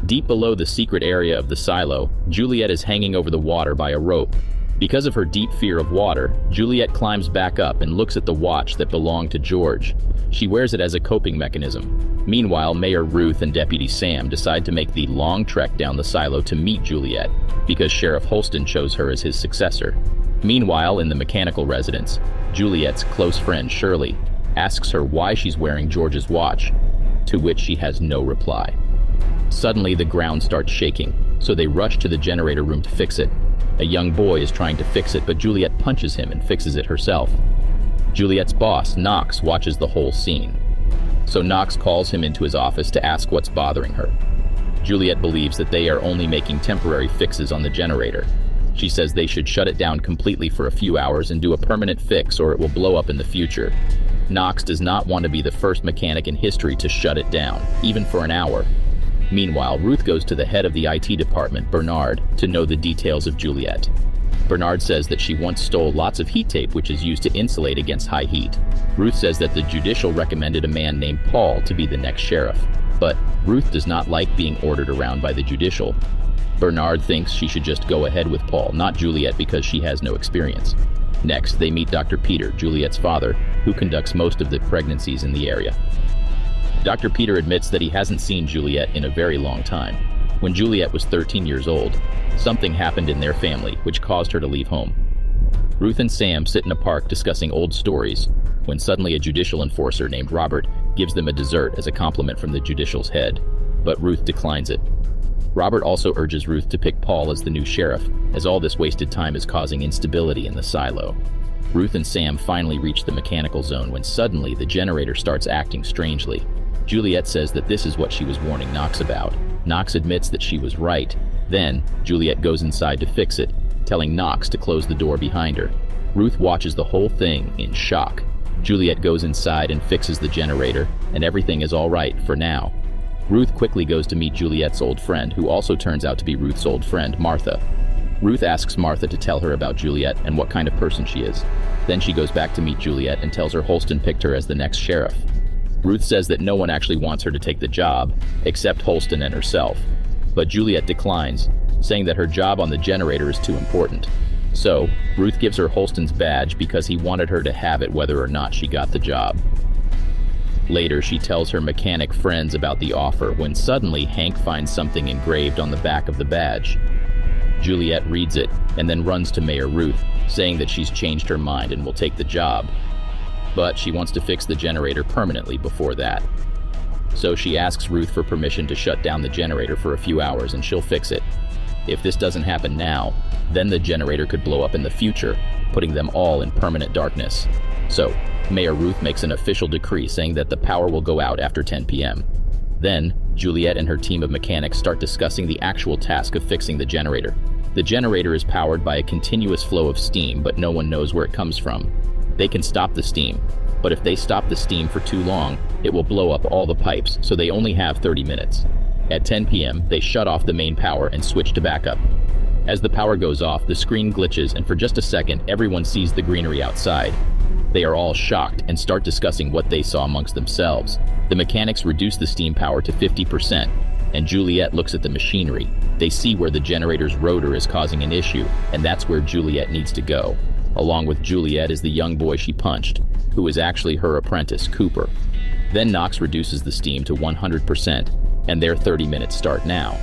Deep below the secret area of the silo, Juliet is hanging over the water by a rope. Because of her deep fear of water, Juliet climbs back up and looks at the watch that belonged to George. She wears it as a coping mechanism. Meanwhile, Mayor Ruth and Deputy Sam decide to make the long trek down the silo to meet Juliet, because Sheriff Holston chose her as his successor. Meanwhile, in the mechanical residence, Juliet's close friend Shirley asks her why she's wearing George's watch, to which she has no reply. Suddenly, the ground starts shaking, so they rush to the generator room to fix it. A young boy is trying to fix it, but Juliet punches him and fixes it herself. Juliet's boss, Knox, watches the whole scene. So Knox calls him into his office to ask what's bothering her. Juliet believes that they are only making temporary fixes on the generator. She says they should shut it down completely for a few hours and do a permanent fix, or it will blow up in the future. Knox does not want to be the first mechanic in history to shut it down, even for an hour. Meanwhile, Ruth goes to the head of the IT department, Bernard, to know the details of Juliet. Bernard says that she once stole lots of heat tape, which is used to insulate against high heat. Ruth says that the judicial recommended a man named Paul to be the next sheriff. But Ruth does not like being ordered around by the judicial. Bernard thinks she should just go ahead with Paul, not Juliet, because she has no experience. Next, they meet Dr. Peter, Juliet's father, who conducts most of the pregnancies in the area. Dr. Peter admits that he hasn't seen Juliet in a very long time. When Juliet was 13 years old, something happened in their family which caused her to leave home. Ruth and Sam sit in a park discussing old stories, when suddenly a judicial enforcer named Robert gives them a dessert as a compliment from the judicial's head, but Ruth declines it. Robert also urges Ruth to pick Paul as the new sheriff, as all this wasted time is causing instability in the silo. Ruth and Sam finally reach the mechanical zone when suddenly the generator starts acting strangely. Juliet says that this is what she was warning Knox about. Knox admits that she was right. Then, Juliet goes inside to fix it, telling Knox to close the door behind her. Ruth watches the whole thing in shock. Juliet goes inside and fixes the generator, and everything is all right for now. Ruth quickly goes to meet Juliet's old friend, who also turns out to be Ruth's old friend, Martha. Ruth asks Martha to tell her about Juliet and what kind of person she is. Then she goes back to meet Juliet and tells her Holston picked her as the next sheriff. Ruth says that no one actually wants her to take the job, except Holston and herself. But Juliet declines, saying that her job on the generator is too important. So, Ruth gives her Holston's badge because he wanted her to have it whether or not she got the job. Later, she tells her mechanic friends about the offer when suddenly Hank finds something engraved on the back of the badge. Juliet reads it and then runs to Mayor Ruth, saying that she's changed her mind and will take the job. But she wants to fix the generator permanently before that. So she asks Ruth for permission to shut down the generator for a few hours and she'll fix it. If this doesn't happen now, then the generator could blow up in the future, putting them all in permanent darkness. So, Mayor Ruth makes an official decree saying that the power will go out after 10 p.m. Then, Juliet and her team of mechanics start discussing the actual task of fixing the generator. The generator is powered by a continuous flow of steam, but no one knows where it comes from. They can stop the steam, but if they stop the steam for too long, it will blow up all the pipes, so they only have 30 minutes. At 10 p.m., they shut off the main power and switch to backup. As the power goes off, the screen glitches, and for just a second, everyone sees the greenery outside. They are all shocked and start discussing what they saw amongst themselves. The mechanics reduce the steam power to 50%, and Juliet looks at the machinery. They see where the generator's rotor is causing an issue, and that's where Juliet needs to go. Along with Juliet is the young boy she punched, who is actually her apprentice, Cooper. Then Knox reduces the steam to 100%, and their 30 minutes start now.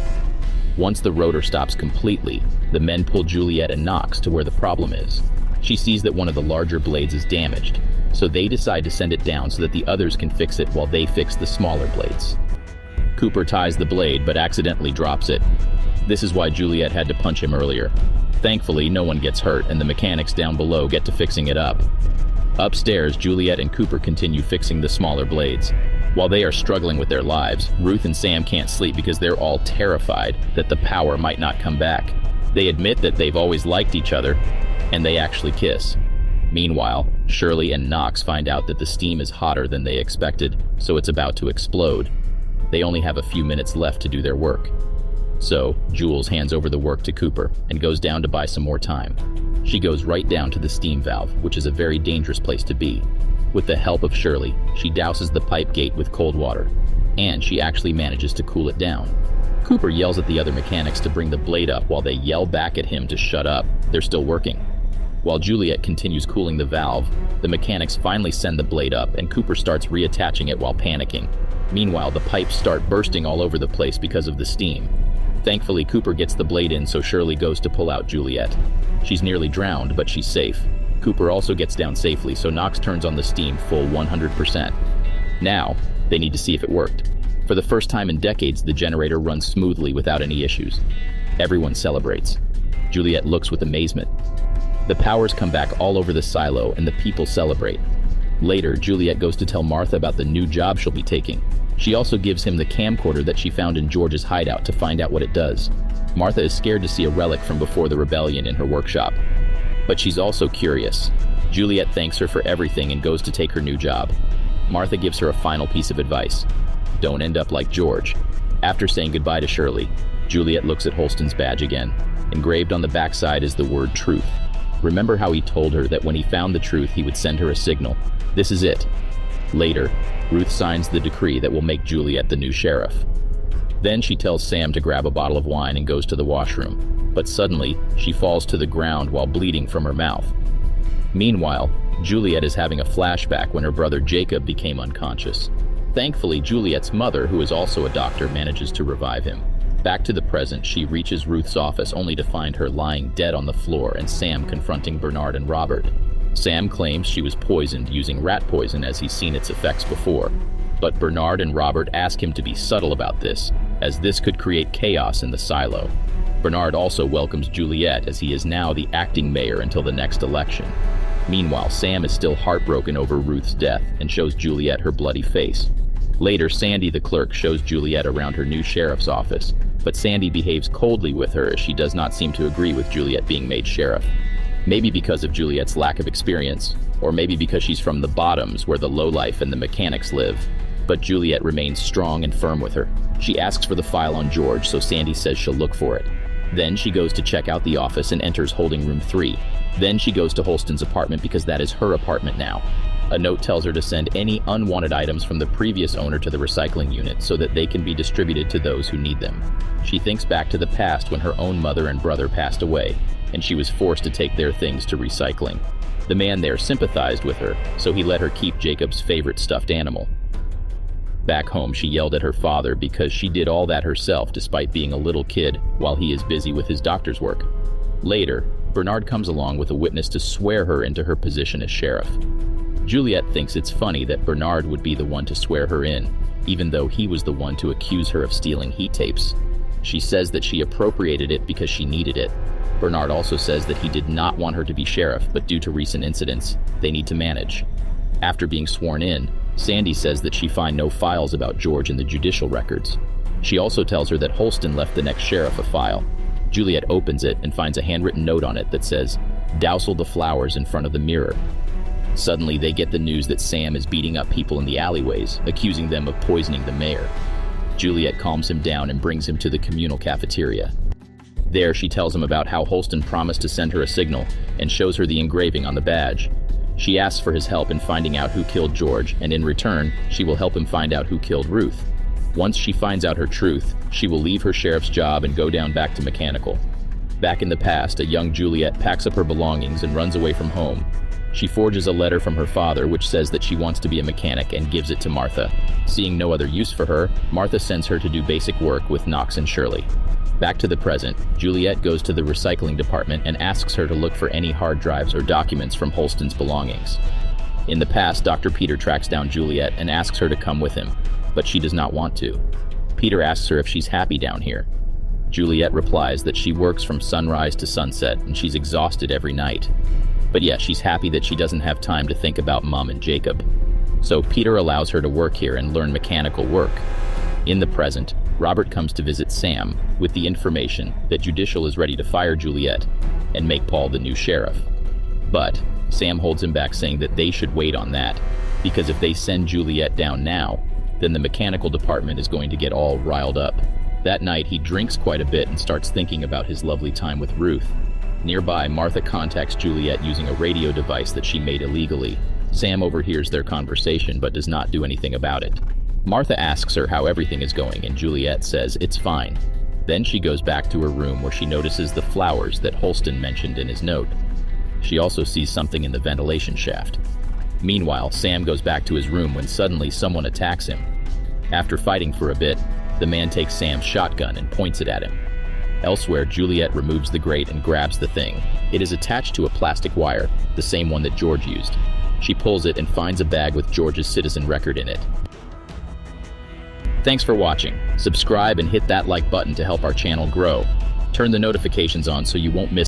Once the rotor stops completely, the men pull Juliet and Knox to where the problem is. She sees that one of the larger blades is damaged, so they decide to send it down so that the others can fix it while they fix the smaller blades. Cooper ties the blade but accidentally drops it. This is why Juliet had to punch him earlier. Thankfully, no one gets hurt and the mechanics down below get to fixing it up. Upstairs, Juliet and Cooper continue fixing the smaller blades. While they are struggling with their lives, Ruth and Sam can't sleep because they're all terrified that the power might not come back. They admit that they've always liked each other, and they actually kiss. Meanwhile, Shirley and Knox find out that the steam is hotter than they expected, so it's about to explode. They only have a few minutes left to do their work. So, Jules hands over the work to Cooper and goes down to buy some more time. She goes right down to the steam valve, which is a very dangerous place to be. With the help of Shirley, she douses the pipe gate with cold water, and she actually manages to cool it down. Cooper yells at the other mechanics to bring the blade up while they yell back at him to shut up. They're still working. While Juliet continues cooling the valve, the mechanics finally send the blade up and Cooper starts reattaching it while panicking. Meanwhile, the pipes start bursting all over the place because of the steam. Thankfully, Cooper gets the blade in, so Shirley goes to pull out Juliet. She's nearly drowned, but she's safe. Cooper also gets down safely, so Knox turns on the steam full 100%. Now, they need to see if it worked. For the first time in decades, the generator runs smoothly without any issues. Everyone celebrates. Juliet looks with amazement. The powers come back all over the silo, and the people celebrate. Later, Juliet goes to tell Martha about the new job she'll be taking. She also gives him the camcorder that she found in George's hideout to find out what it does. Martha is scared to see a relic from before the rebellion in her workshop. But she's also curious. Juliet thanks her for everything and goes to take her new job. Martha gives her a final piece of advice. Don't end up like George. After saying goodbye to Shirley, Juliet looks at Holston's badge again. Engraved on the backside is the word truth. Remember how he told her that when he found the truth, he would send her a signal? This is it. Later, Ruth signs the decree that will make Juliet the new sheriff. Then she tells Sam to grab a bottle of wine and goes to the washroom. But suddenly, she falls to the ground while bleeding from her mouth. Meanwhile, Juliet is having a flashback when her brother Jacob became unconscious. Thankfully, Juliet's mother, who is also a doctor, manages to revive him. Back to the present, she reaches Ruth's office only to find her lying dead on the floor and Sam confronting Bernard and Robert. Sam claims she was poisoned using rat poison as he's seen its effects before. But Bernard and Robert ask him to be subtle about this, as this could create chaos in the silo. Bernard also welcomes Juliet as he is now the acting mayor until the next election. Meanwhile, Sam is still heartbroken over Ruth's death and shows Juliet her bloody face. Later, Sandy the clerk shows Juliet around her new sheriff's office, but Sandy behaves coldly with her as she does not seem to agree with Juliet being made sheriff. Maybe because of Juliet's lack of experience, or maybe because she's from the bottoms where the lowlife and the mechanics live. But Juliet remains strong and firm with her. She asks for the file on George, so Sandy says she'll look for it. Then she goes to check out the office and enters holding room 3. Then she goes to Holston's apartment because that is her apartment now. A note tells her to send any unwanted items from the previous owner to the recycling unit so that they can be distributed to those who need them. She thinks back to the past when her own mother and brother passed away, and she was forced to take their things to recycling. The man there sympathized with her, so he let her keep Jacob's favorite stuffed animal. Back home, she yelled at her father because she did all that herself despite being a little kid while he is busy with his doctor's work. Later, Bernard comes along with a witness to swear her into her position as sheriff. Juliet thinks it's funny that Bernard would be the one to swear her in, even though he was the one to accuse her of stealing heat tapes. She says that she appropriated it because she needed it. Bernard also says that he did not want her to be sheriff, but due to recent incidents, they need to manage. After being sworn in, Sandy says that she find no files about George in the judicial records. She also tells her that Holston left the next sheriff a file. Juliet opens it and finds a handwritten note on it that says, "Dousel the flowers in front of the mirror." Suddenly, they get the news that Sam is beating up people in the alleyways, accusing them of poisoning the mayor. Juliet calms him down and brings him to the communal cafeteria. There, she tells him about how Holston promised to send her a signal and shows her the engraving on the badge. She asks for his help in finding out who killed George, and in return, she will help him find out who killed Ruth. Once she finds out her truth, she will leave her sheriff's job and go down back to mechanical. Back in the past, a young Juliet packs up her belongings and runs away from home. She forges a letter from her father which says that she wants to be a mechanic and gives it to Martha. Seeing no other use for her, Martha sends her to do basic work with Knox and Shirley. Back to the present, Juliet goes to the recycling department and asks her to look for any hard drives or documents from Holston's belongings. In the past, Dr. Peter tracks down Juliet and asks her to come with him, but she does not want to. Peter asks her if she's happy down here. Juliet replies that she works from sunrise to sunset and she's exhausted every night. But yes, she's happy that she doesn't have time to think about Mom and Jacob. So Peter allows her to work here and learn mechanical work. In the present, Robert comes to visit Sam with the information that Judicial is ready to fire Juliet and make Paul the new sheriff. But Sam holds him back, saying that they should wait on that, because if they send Juliet down now, then the mechanical department is going to get all riled up. That night, he drinks quite a bit and starts thinking about his lovely time with Ruth. Nearby, Martha contacts Juliet using a radio device that she made illegally. Sam overhears their conversation but does not do anything about it. Martha asks her how everything is going, and Juliet says it's fine. Then she goes back to her room where she notices the flowers that Holston mentioned in his note. She also sees something in the ventilation shaft. Meanwhile, Sam goes back to his room when suddenly someone attacks him. After fighting for a bit, the man takes Sam's shotgun and points it at him. Elsewhere, Juliet removes the grate and grabs the thing. It is attached to a plastic wire, the same one that George used. She pulls it and finds a bag with George's citizen record in it. Thanks for watching. Subscribe and hit that like button to help our channel grow. Turn the notifications on so you won't miss